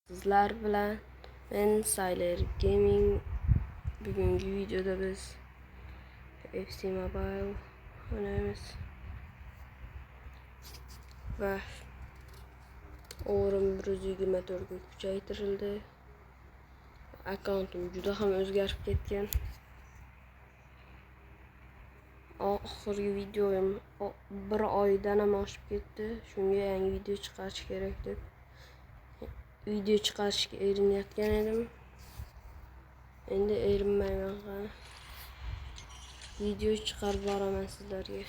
Sizlar bilan men Sayler Gaming. Bugungi videoda biz FC Mobile oynaymiz va o'rim 124 ga kuchaytirildi. Akkauntim juda ham o'zgarib ketgan. Oxirgi videoyim bir oydan ham oshib ketdi. Shunga yangi video chiqarish kerak deb video chiqarishga erinayotgan edim. Endi erinmayman. Video chiqarib boraman sizlarga.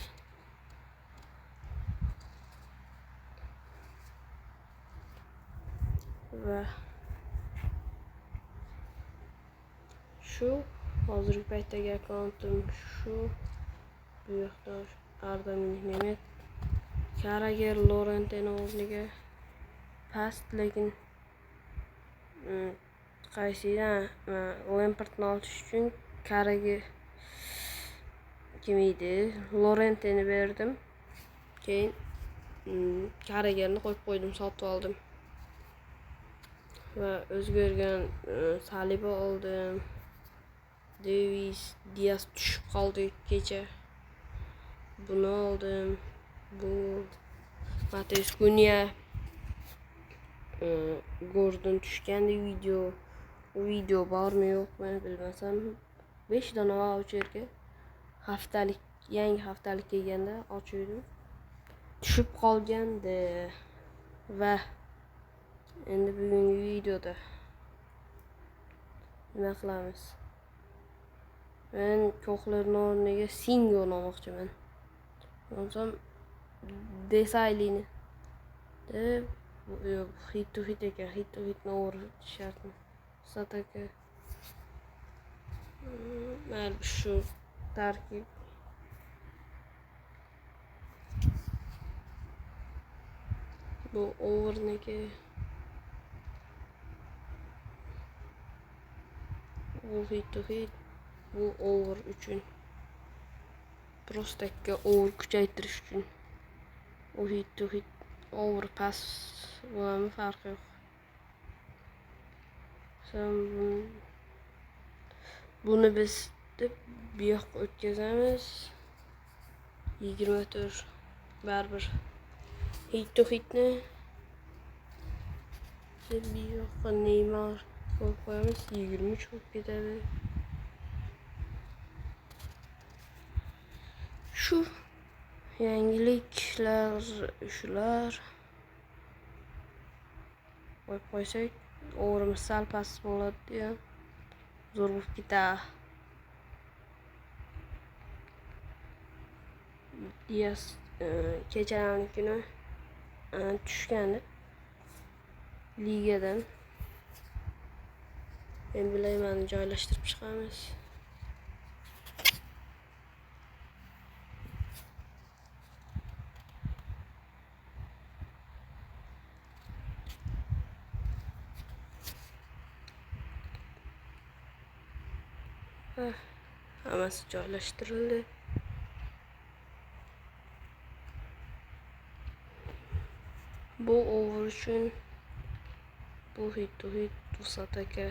Va shu hozirgi paytdagi akkauntim shu. Bu yoqda Ardamin Mehmet Karager Lorenteni o'rniga past, lekin qaysidan Lampardni olish uchun Karager kim edi? Lorenteni berdim. Keyin Karagerni qo'yib qo'ydim, sotib oldim. Va o'zgargan Saliba oldim. Davis, Diaz tushib qoldi kecha. Bunu oldim. Bu Mateus Cunha Gordon tushgandi video. O video bormi yo'qmi bilmasam 5 dona voucherga yangi haftalik kelganda ochdim. Tushib qolgandi va endi bugungi videoda nima qilamiz? Men ko'xlarning o'rniga Singo olmoqchiman. O'zim Desailini deb hit to hit ekan, hit to hitni o'rnishartmi? Sataka. Mana shu tarkib. Bu o'rniga bu hit to hit, bu over uchun. Prostakka over kuchaytirish uchun. O hit to hit, over pass bo'lami farqi yo'q. Buni biz deb bu yoqqa o'tkazamiz. 24 baribir hit to hitni deb bu yoqqa Neymar qo'yib qo'yamiz. 23 bo'lib ketadi. Shu yangiliklar shular. Qo'yib qo'ysak, o'rimiz sal past bo'ladi. Zo'r bo'lib ketadi. Diaz kechalarning kuni tushgandi ligadan. Men bilayman, joylashtirib chiqamiz. Hammasi joylashtirildi. Bu over uchun, bu hit to hit, bu Sataka.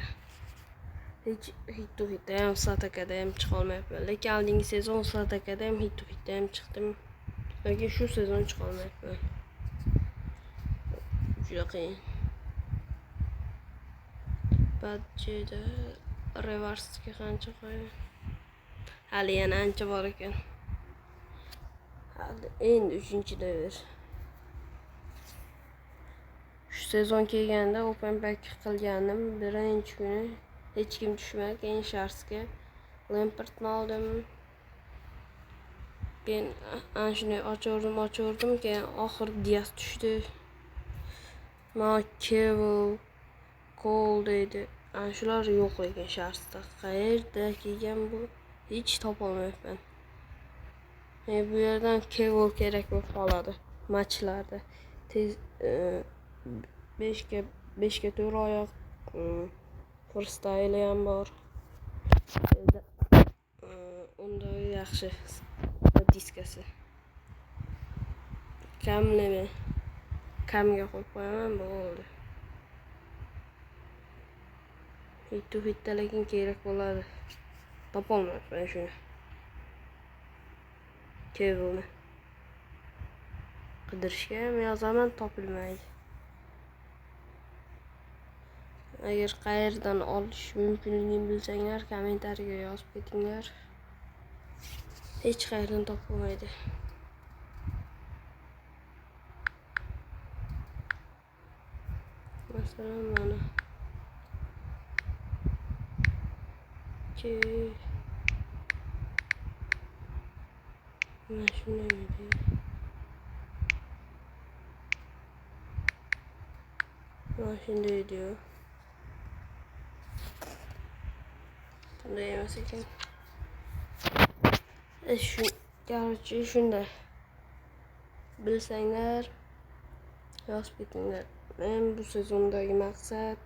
Hit to hitda ham Satakada ham chiqa olmayapman. Lekin oldingi sezon Satakada ham hit to hitda ham chiqdim. Lekin shu sezon chiqa olmayapman. Juda qiyin. Badjeda reversga qancha qo'yaman? Hali yana ancha bor ekan. Hali endi 3-davr. Shu sezon kelganda open pack qilgandim. Birinchi kuni hech kim tushmadi. Keyin Sharsga Lampardni oldim. Keyin shuni ochirdim. Keyin oxir Diaz tushdi. Kevo Cole deydi. Shular yo'q ekan Sharsda. Qayerda kelgan bu? Hech topolmayapman. Bu yerdan Kevo kerak bo'lib qoladi matchlarda. Tez 5 ga 4 oyoq freestyle ham bor. Unda yaxshi diskasi. Kamga qo'yib qo'yaman, bo'ldi. Hit lekin kerak bo'ladi. Topolmayapman shuni. Kevilni qidirishga ham yozaman, topilmaydi. Agar qayerdan olish mumkinligini bilsanglar, kommentariyaga yozib ketinglar. Hech qayerdan topilmaydi. Masalan, mana mana shunday edi. Mana shunday diyor. Bunday emas ekan. Короче, shunday. Bilsanglar, yozib ketinglar. Men bu sezondagi maqsad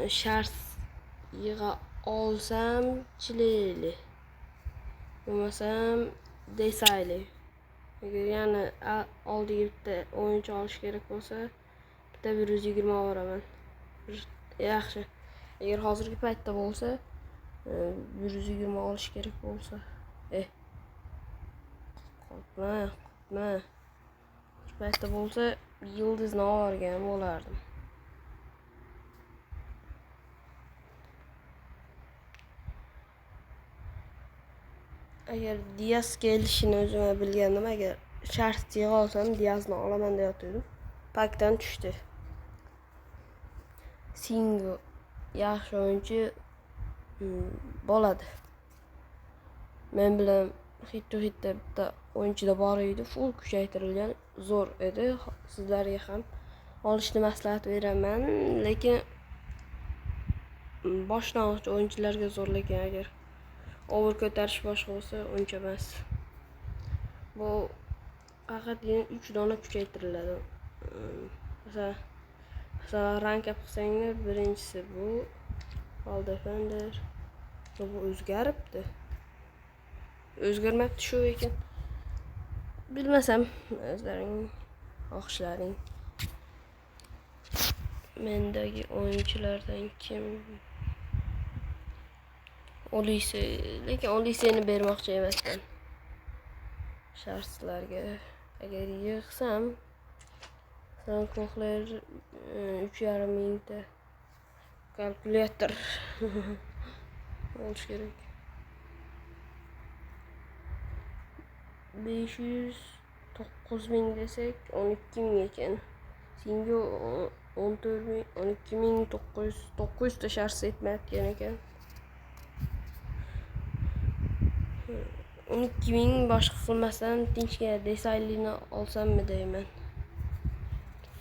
shart yig'a olsam chileli. Bo'lmasam desayli. Agar yana oldiga bitta o'yinchi olish kerak bo'lsa, bitta 120 olaman. Yaxshi. Agar hozirgi paytda bo'lsa, 120 olish kerak bo'lsa, qo'rqma. Shu paytda bo'lsa, yildizni olgan bo'lardim. Agar Diaz kelishini o'zim bilgandim, agar shart yig'a olsam Diazni olaman deyotgandim. Pakdan tushdi. Singo yaxshi o'yinchi bo'ladi. Men bilan hitda bitta o'yinchida bor edi, full kuchaytirilgan, zo'r edi. Sizlarga ham olishni maslahat beraman, lekin boshlang'ich o'yinchilarga zo'r, lekin agar over ko'tarish boshqa bo'lsa, uncha emas. Bu faqatgina 3 dona kuchaytiriladi. Masalan, rank up qilsanglar, birinchisi bu All Defender. Bu o'zgaribdi. O'zgarmabdi shu ekan. Bilmasam, o'zlaring xohishlaring. Mendagi o'yinchilardan kim? Olise, lekin Oliseni bermoqchi emasman. Shartlarga agar yig'sam, Sankohler 3,5 mingta kalkulyator olish kerak. 509 ming desak 12 ming ekan. Singo 14 ming, 12 ming 900 ta sharsi etmayotgan ekan. 12 ming boshqa qilmasdan tinchgina desaylini olsammi deyman.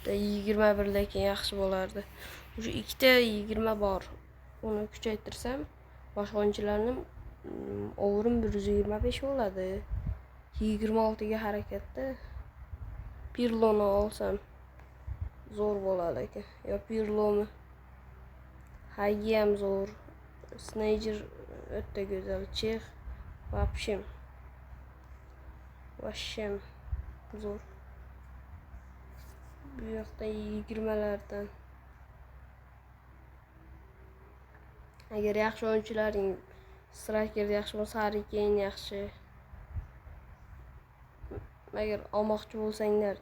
21 lekin yaxshi bo'lardi. O'sha ikkita 20 bor. Uni kuchaytirsam, boshqa o'yinchilarning overim 125 bo'ladi. 26 ga harakatda Pirloni olsam zo'r bo'ladi ekan. Yo Pirlomi. Hagi ham zo'r. Sneyjer o'ta go'zal. Chex вообще zo'r. Bu yoqda 20lardan. Agar yaxshi o'yinchilaring striker yaxshi bo'lsa, Harry Kane yaxshi. Agar olmoqchi bo'lsanglar,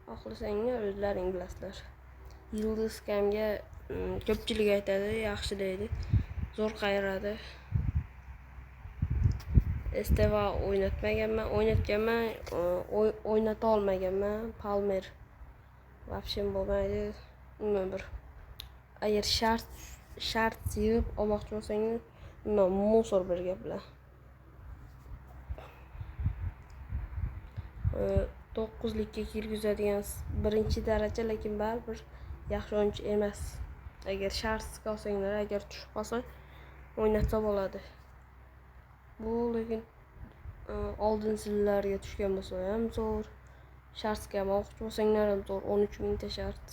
xohlasanglar o'zlaring bilasizlar. Yildiz kamga ko'pchilik aytadi, yaxshi deydi. Zo'r qayradi. Esteva o'ynatganman, o'ynata olmaganman. Palmer вообще bo'lmaydi. Bir agar shart yig'ib olmoqchi bo'lsangiz, musor bir gap bilan. 9likka kirgizadigan birinchi daraja, lekin baribir yaxshi o'yinchi emas. Agar shart olsanglar, agar tushib qolsa, o'ynatsa bo'ladi. Bu lekin oldin sizlarga tushgan bo'lsa ham zo'r. Shartga olmoqchi bo'lsanglar ham zo'r. 13 mingta shart.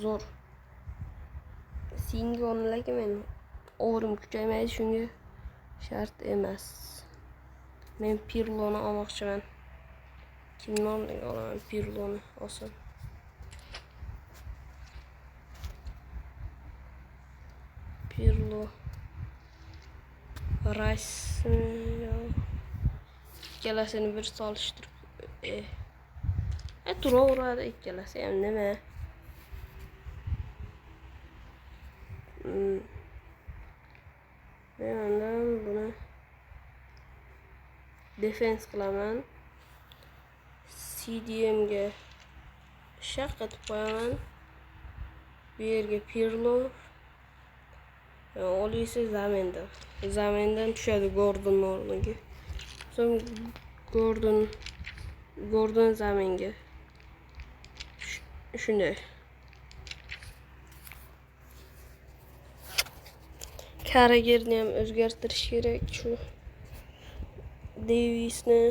Zo'r. Singoni lekin men overim kuchaymaydi, shunga shart emas. Men Pirloni olmoqchiman. Kimdan olaman Pirloni olsam? Pirlo. Rice. İkkalasini bir solishtirib. Turaveradi ikkalasi ham nima? Men buni defense qilaman. CDM'ga shaq etib qo'yaman. Bu yerga Pirlo. Oliysi Zamendan tushadi Gordon o'rniga. So'ng Gordon Zamenga. Shunday. Karagerni ham o'zgartirish kerak. Shu Davisni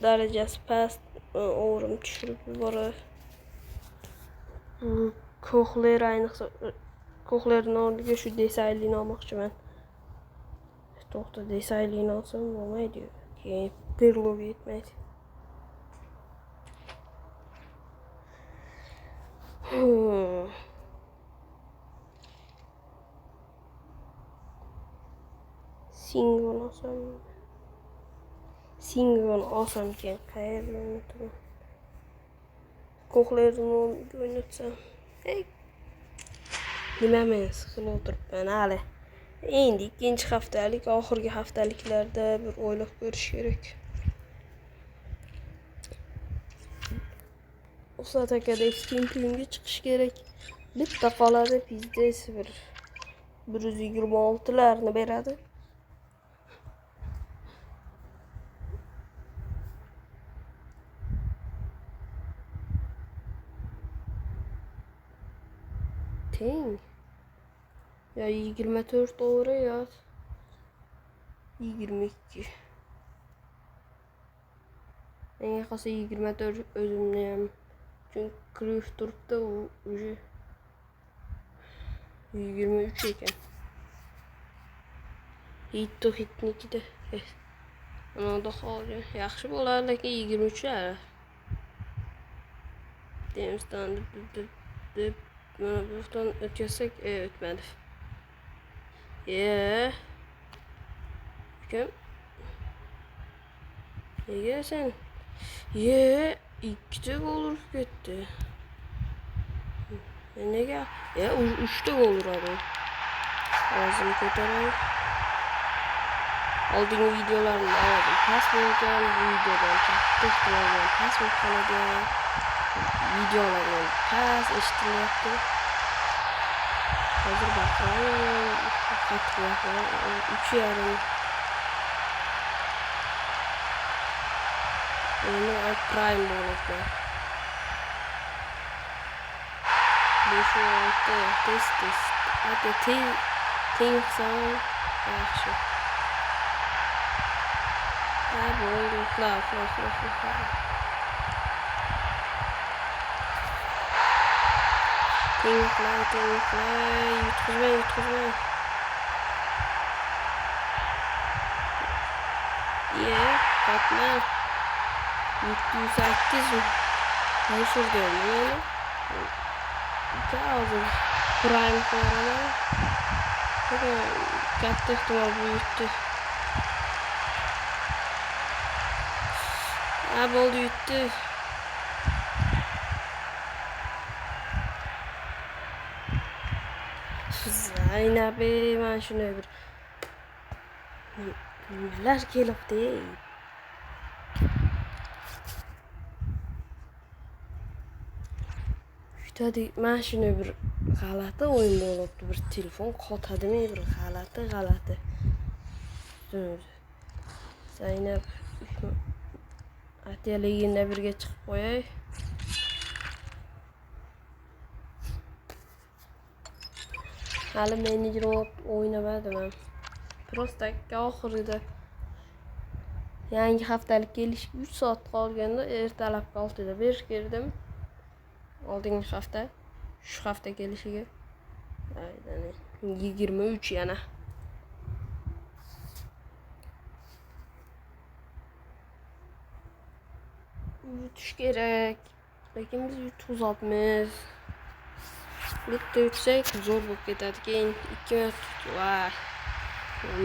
darajasi past, o'rim tushirib yuboradi. Kohler ayniqsa Kohlerning o'rniga shu Desaillyni olmoqchiman. To'xta, Desaillyni olsam bo'lmaydi. Keyin Pirloga yetmaydi. Singon olsam keyin qayerga o'ynataman? Kohlerni o'rniga o'ynatsam. Nima men siqilib o'tiribman hali. Endi ikkinchi haftalik, oxirgi haftaliklarda bir o'ylab ko'rish kerak. Usat akada chempionga chiqish kerak. Bitta qoladi, pizdes 126 larni beradi. Teng. Ya 24 doğru ya 22. En yakası 24 özümleyem. Çünkü Cruyff turpta уже 23 ekan. Hitnikida. Ana da hali yaxshi bo'lar, lekin 23 lar. Demsdan deb mana buradan o'tkazsak, o'tmadi. Kim? Nega sen? Ikkita gol urib ketdi. Nega? 3ta gol uradi. O'zim ko'taray. Oldingi videolarni oldim. Pas bo'lgan videodan to'xtalgan pas qoladi. Videolardan pas eshitilyapti. Hozir baqiram. Qattiq 3,5. Prime bo'ladi. 5-6 test. Ate teng son yaxshi. Bo'ldi. Uxla. Teng. Yutqizmay. Qatma. 708 Nasıl dönüyor? Hozir Prime ko'raman. Katta ehtimol bu yutdi. Bo'ldi, yutdi. Zaynab, men shunday bir nimalar kelibdi. Men shuni bir g'alati o'yin bo'libdi. Bir telefon qotadimi, bir g'alati. Zaynab atyaligida birga chiqib qo'yay. Hali menejer o'ynamadim. Prosta oxirida yangi haftalik kelishga 3 soat qolganda ertalabki 6 da berish kirdim. Oldingi hafta, shu hafta kelishiga. 23 yana. Yutish kerak. Lekin biz yutqizamiz. Bitta yutsak zo'r bo'lib ketadi. Keyin 2 minut. Voy.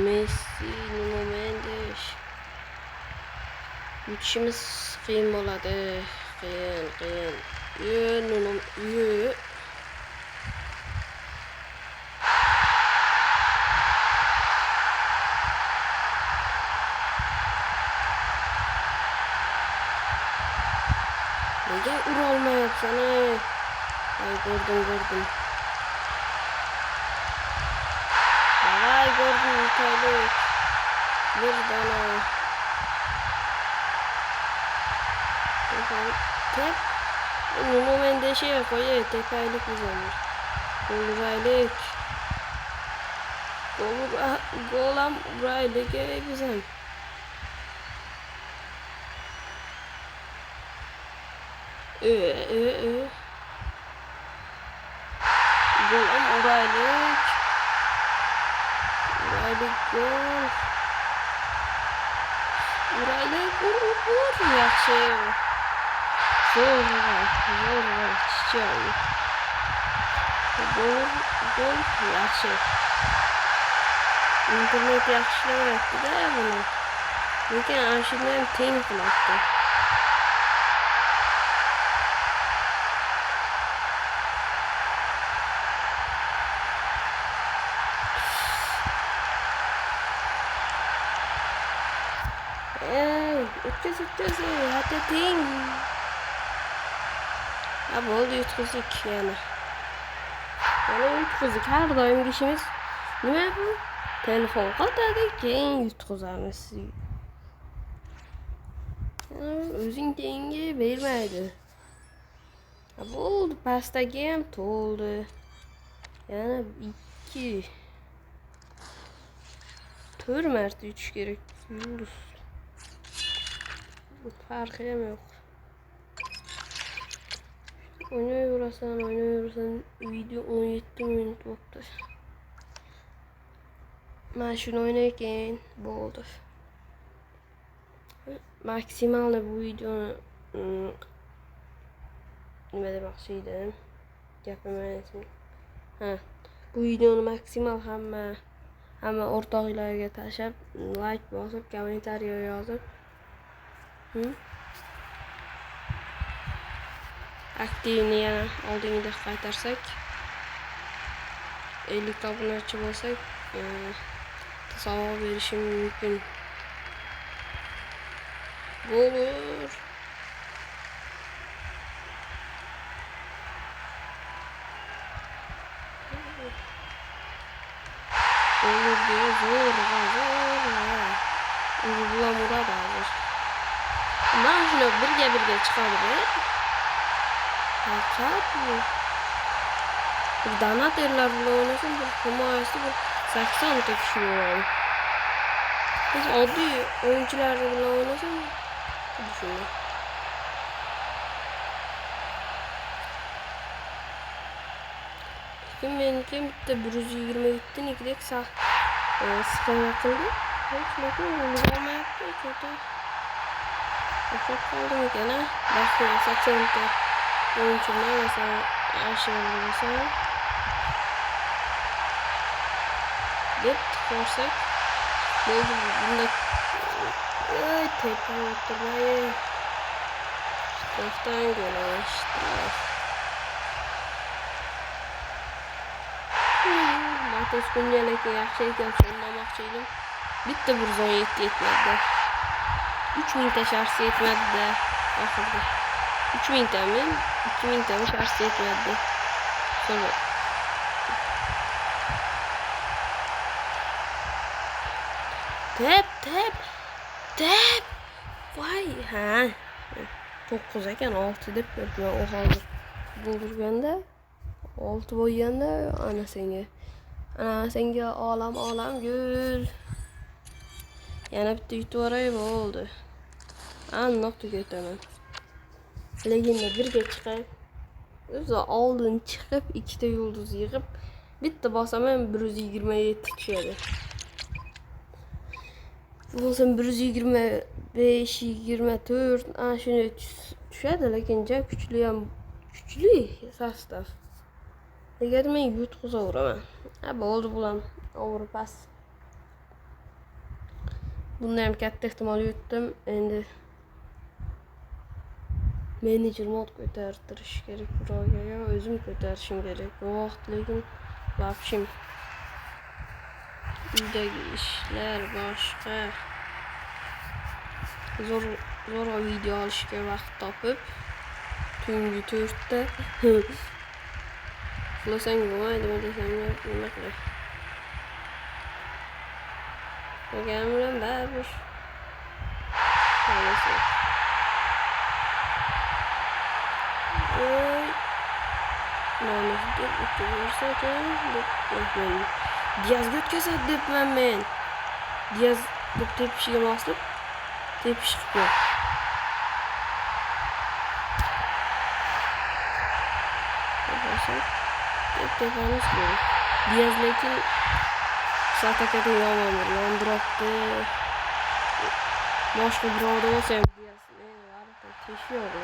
Messi, Nuno Mendes. Yutishimiz qiyin bo'ladi. Qiyin. Nuno, nega ura olmayapsan? Ay, gördüm. Davay, gördüm yutaylik. Bir dana. Tep. Nuno Mendes'e koy. Tepaylık uzanır. Goluraylık. Golam buraylık bizim. Golam buraylık. Gol. Buraylık vur. Yaxşı. Zo'r. Çiçeği. Gol. Yaxşı. İnternet yaxshilayapti da buni. Lekin ashundan teng qilyapti. O'tkaz. Hatta teng. Ha bo'ldi, yutqizdik yana. Yutqizdik. Har doim ishimiz nima bu? Telefon qotadi, keyin yutqizamiz. O'zing tengi bermaydi. Ha bo'ldi, pastdagi ham to'ldi. Yana 2 4 marta yutish kerak. Yulduz. Farqi ham yo'q. Oynayverasan. Video 17 minut bo'ldi. Mana shuni o'ynayken bo'ldi. Maksimalni bu videoni nima demoqchi edim? Gapim. Bu videoni maksimal hamma o'rtoqlarga tashlab, like bosib, kommentariya yozib, aktivni yana oldinga qaytarsak, 50 obunachi bo'lsak, savol berishim mumkin. Olur. Olur diye zor. Uygulamada da hazır. Ben şuna birge çıkardım. Fakat bu. Bir dana derler bile oynasın. Bir kumayası bir 80 kişi olalım. Biz adlı oyuncularla bile oynasın. Düşünün. Benimki bitti. 120 gitti. Nikdek sağ. Sıkan yakıldı. Hiç bakıyorum. Nizama yaptı. Kötü. Ufak kaldım gene. Bakıyorum. 80 oyuncular mesela aşağıda mesela. Bir tıklarsak. Oldu. Bunda tekrar oturmayı. Taraftan gelen Mates Kunyalı'yı yaxshiyken sonlamoqchiydim. Bitta 117 yetmedi. 3000 ta şarjı yetmedi de oxirida. 3000 tami, 2000 tami şarjı yetmedi. Sonra Tep. Vay ha. 9 ekan 6 deb berdim. O hozir bo'lganda 6 bo'lganda ana senga olam gul. Yana bitta yutib oray bo'ldi. Aniq tugataman. Legenda birga chiqib, o'zi oldin chiqib, ikkita yulduz yig'ib, bitta bosaman 127 tushadi. Bo'lsam 125, 24 ana shuni tushadi, lekin ja kuchli sastav. Nega men yutqizaveraman. Ha, bo'ldi bulam. O'g'ri pas. Bunda ham katta ehtimol yutdim. Endi menejer mod ko'tartirish kerak birovga, yo o'zim ko'tarishim kerak. Bu vaqt lekin vapshim uydagi ishlar boshqa. Zo'rg'a video olishga vaqt topib tungi 4 ta uxlasang bo'lmaydimi desam, nima qilay. Degan bilan baribir mana deb o'tkaza ekan deb Diyazga o'tkazadi debman men. Diyaz deb tepishiga bosib tepish qilib. Tepamiz bu. Diyaz lekin satakada yomon Landropni boshqa birovda bo'lsa ham Diyaz teshyordi.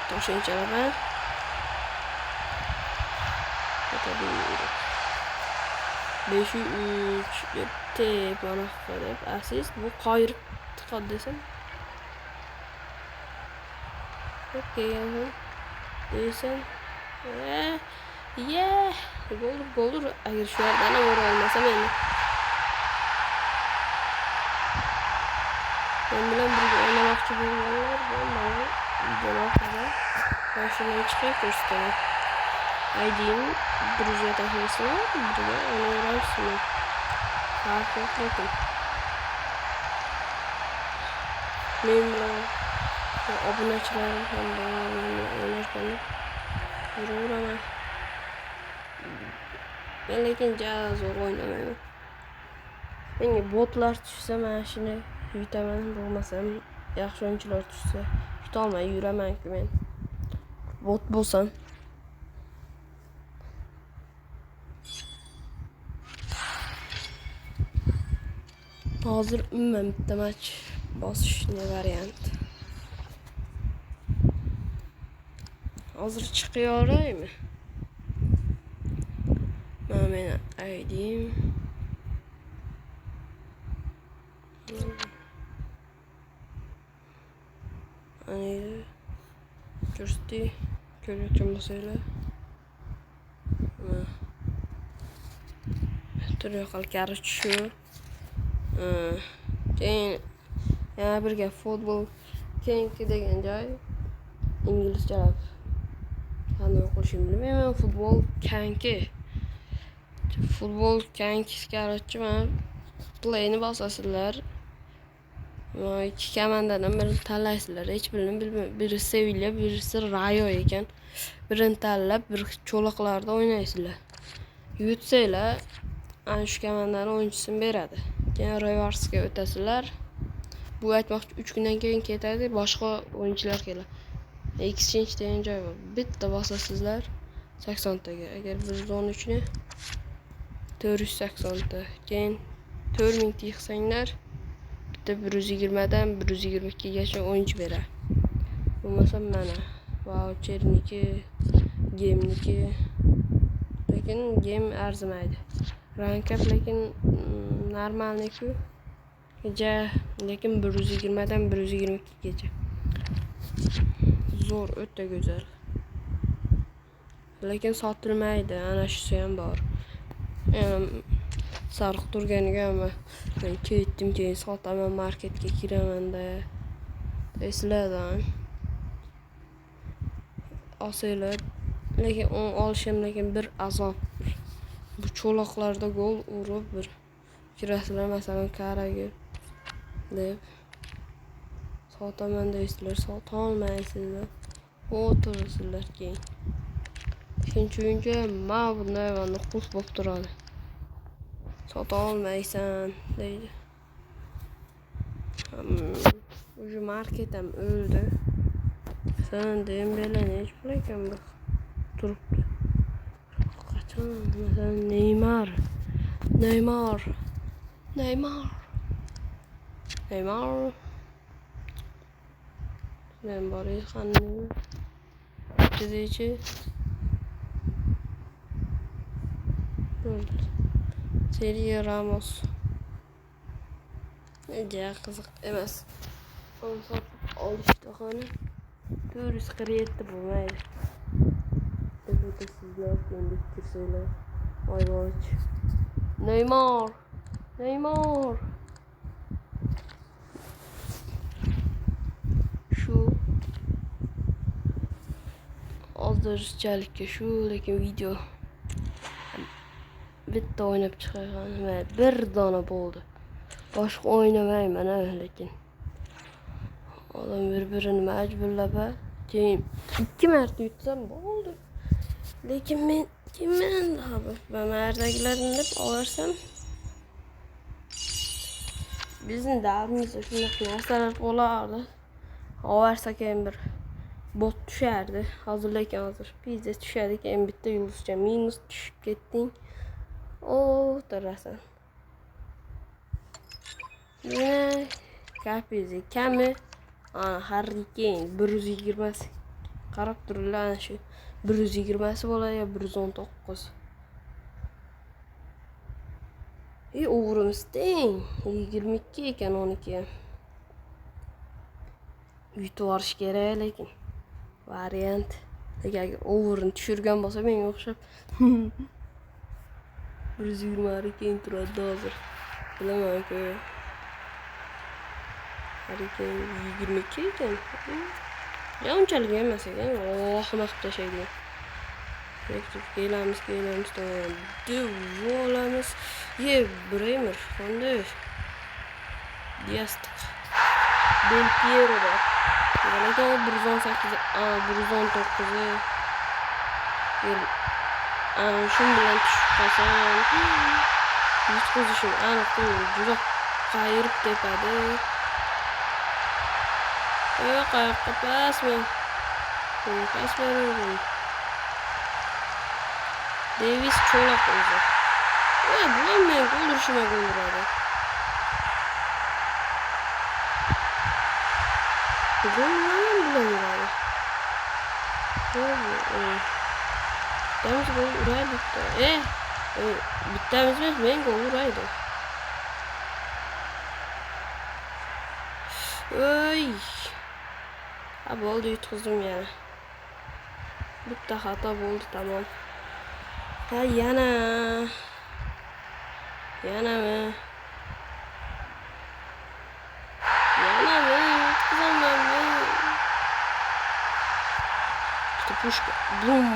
Toshunchalar. Tabii 5-3 deb tepani qilib assist bu qoyirib tiqadi desam. Okey, desam. Gol agar shu yerdan o'ra olmasam endi. Men bilan birga o'ynamoqchi bo'lganlar bo'lmadi. Videolarda mashinaga chiqib ko'rsataman. Aydin Bruzya tahlilsizlar, birga o'ynaysizlar. Farq yo'q lekin. Men bilan obunachilarim ham bor, o'ynashgan. Yuraman. Men lekin zo'r o'ynamayman. Menga botlar tushsa mana shuni yutaman, bo'lmasam yaxshi o'yinchilar tushsa yutolmay yuraman-ku men. Bot bo'lsam. Hozir umuman bitta match bosishni variant. Hozir chiqayoraymi? Men aydim. Ani Justi ko'rayotgan bo'lsanglar. Turyoqal karich shu. Keyin yana bir gap futbol kenki degan joy inglizchalab qanday o'qishimni bilmayman. Futbol kanki karachman playni bosasizlar. Ikki komandadan birini tanlaysizlar. Hech birini bilmayman. Biri Sevilla, birisi Rayo ekan. Birini tanlab, bir cho'loqlarda o'ynaysizlar. Yutsanglar, ana shu komandaning o'yinchisini beradi. Keyin Riversga o'tasizlar. Bu aytmoqchi 3 kundan keyin ketadi, boshqa o'yinchilar keladi. Exchange degan joy bor. Bitta bosasizlar 80 taga. Agar 113 ni 480 ta. Keyin 4000 ta yig'sanglar bitta 120 dan 122 gacha o'yinchi beradi. Bo'lmasa mana voucherniki, game'niki. Lekin game arzimaydi. Rank up lekin normalniku. Lekin 120 dan 122 gacha. Zo'r, o'ta go'zal. Lekin sotilmaydi, ana shusi ham bor. Sariq turganiga men ketdim, keyin sotaman, marketga kiraman-da. Eslardan. Olsanglar, lekin olishim lekin bir azob. Bu cho'loqlarda gol urib bir kirasizlar, masalan, Karaga deb sotaman deysizlar, sota olmaysizlar. O'tirsizlar keyin. Ikkinchi o'yinchi ma bunday nuqus bo'lib turadi. Sota olmaysan deydi. O'sha market ham o'ldi. Sen Dembeleni hech bilakan bu turibdi. Qachon masalan Neymar. Men bor ekan. Sizchi Sergio Ramos. Ja, qiziq emas. Onu sotib olishdi qani. 447 bo'lmaydi. Burada sizler kendi fikirseler. Ayvaç. Neymar. Neymar. Şu azdırışçılıkka şu lekin video bitta oynab chiqargan va bir dona bo'ldi. Boshqa o'ynamayman lekin. Odam bir-birini majburlab, keyin 2 marta yutsam bo'ldi. Lekin men kimman va mardagilarni deb olarsam bizning davrimizda shunaqa narsalar bo'lardi. Ovarsa keyin bir bot tushardi. Hozir lekin hozir pizza tushadi, keyin bitta yulduzcha minus tushib ketding. O'tirasan. Yine kapizi kami Harry Kane 120. Qarab turinglar shu 120 bo'ladi ya 119. O'g'rimiz teng 22 ekan 12. Yutib olish kerak lekin variant. Agar overni tushirgan bo'lsa menga o'xshab 120 keyin turadi hozir. Bilaman-ku. Harry Kane 22 ekan. Ya unchalik emas ekan. Allohim qilib tashlaydi. Kelamiz tamam. Devolamiz. Bremer qanday? Diastik. Del Piero bor. Lekin 118, 119. Shu bilan tushib qolsam, yutqizishim aniq juda qayirib tepadi. Qayoqqa pasmi? Pas beraverdim. Davis cho'loq o'zi. Bular men o'ldirishimga o'ldiradi. Bular bittamiz gol uraydi. Bittamiz emas, men gol uraydi. Bo'ldi, yutqizdim yana. Bitta xato bo'ldi, tamam. Yanami? Yutqizaman men. Bitta pushka. Bum.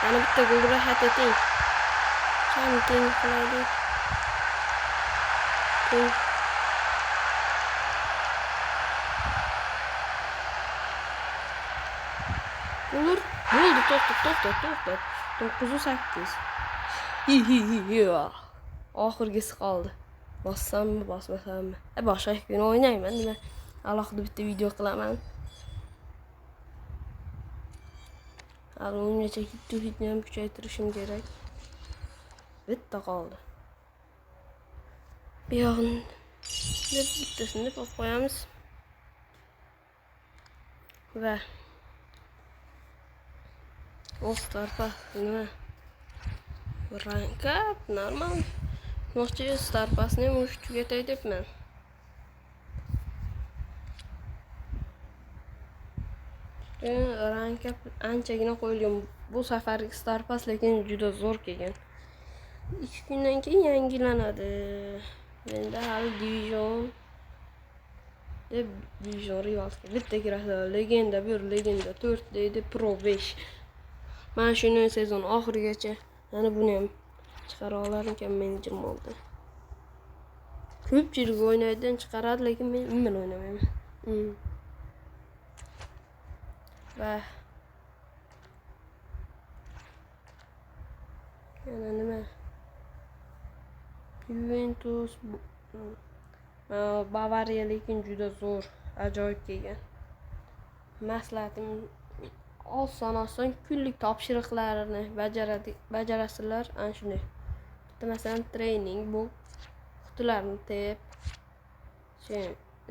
Yana bitta gol rahat eting. Teng qilaydi. Olur. Bo'ldi, to'xtat. 9-8. Oxirgisi qoldi. Bossammi, bosmasammi? Boshqa kun o'ynayman, nima? Alohida bitta video qilaman. Ungacha hitni ham kuchaytirishim kerak. Bitta qoldi. Bu yog'ini bittasini deb olib qo'yamiz. Va Starpa nima? Rank up normal. Mo'chi Starpasni mush tugatay debman. Rank up anchagina qo'yilgan. Bu safargi Starpas lekin juda zo'r kelgan. 2 kundan keyin yangilanadi. Menda hali Division Rival bitta kiradi. Legenda 1, Legenda 4 deydi, Pro 5. Men shuni sezon oxirigacha yana buni ham chiqara olarmikan menejer bo'ldi. Ko'pchilik o'ynaydigan chiqaradi, lekin men umuman o'ynamayman. Va yana nima? Juventus Bavariya lekin juda zo'r, ajoyib kelgan. Maslahatim oson kunlik topshiriqlarini bajarasizlar, ana shunday. Bitta masalan trening bu qutilarni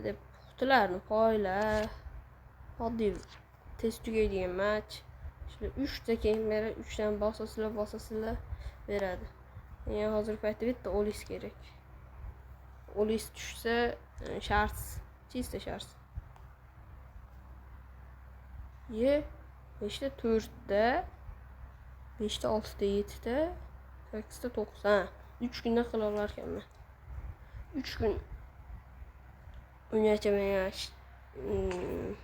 deb qutilarni poyla, oddiy tez tugaydigan match. Shunday 3 ta keyin beradi, 3 dan bosasizlar beradi. Yani hozirgi paytda bitta Olis kerak. Olis tushsa shart, chista shart. 5 ta 4 ta 5 ta 6 ta 7 ta 8 ta 9 ta 3 kunda qila olar ekanman. 3 kun ungacha men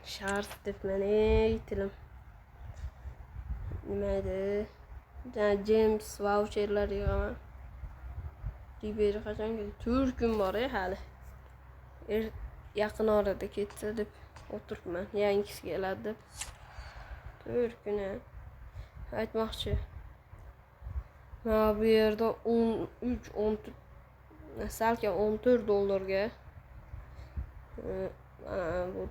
shart debman tilim. Nima edi? James voucherlar yig'aman. Ribery qachon keldi? 4 kun bor hali. Yaqin orada ketsa deb o'tiribman. Yangisi keladi deb. 4 kun aytmoqchi. Mana bu yerda 13 salkam $14 bu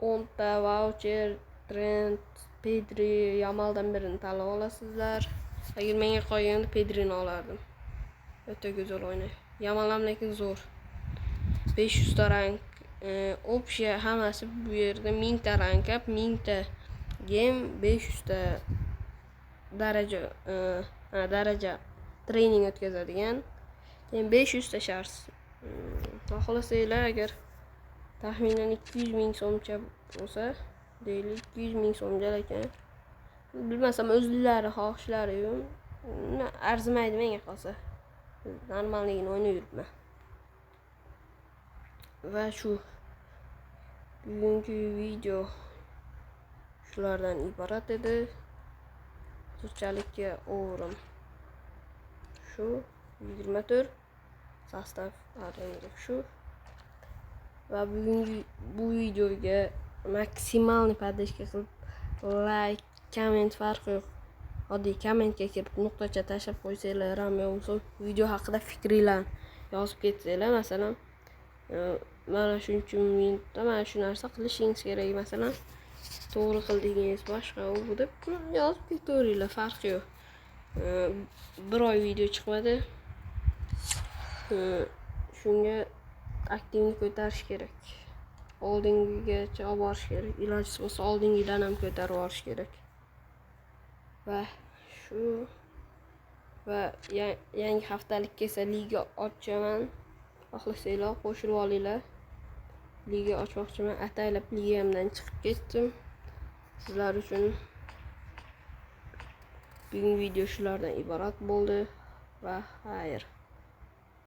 10 ta voucher, Trent, Pedri, Yamaldan birini tanlab olasizlar. Agar menga qolganda Pedrini olardim. O'ta go'zal o'ynaydi. Yamal ham lekin zo'r. 500 ta rank, opsiya hammasi bu yerda 1000 ta rank up, 1000 ta game, 500 ta daraja trening o'tkazadigan. Keyin 500 ta shars. Xohlasanglar agar taxminan 200 ming so'mcha bo'lsa, deylik 200 ming so'mga ekan. Bilmasam o'zlari xohishlari arzimaydi menga qolsa. Normalligini o'ynab yuribman. Va shu bugungi video shulardan iborat edi. So'chalikka o'rim shu 24 sastav shu. Va bugungi bu videoga maksimalniy podдержка qilib like, komment farqi yo'q. Oddiy kommentga kirib nuqtacha tashlab qo'ysanglar ham bo'lsa, video haqida fikringlarni yozib ketsanglar, masalan, mana shuncha minutda mana shu narsa qilishingiz kerak, masalan, to'g'ri qildingiz, boshqa u deb yozib ketaveringlar, farqi yo'q. Bir oy video chiqmadi. Shunga aktivni ko'tarish kerak. Oldingigacha olib borish kerak. Ilojisi bo'lsa oldingidan ham ko'tarib borish kerak. Va yangi haftalikka esa liga ochaman. Xohlasanglar qo'shilib olinglar. Liga ochmoqchiman. Ataylab ligamdan chiqib ketdim. Sizlar uchun bugungi video shulardan iborat bo'ldi va xayr.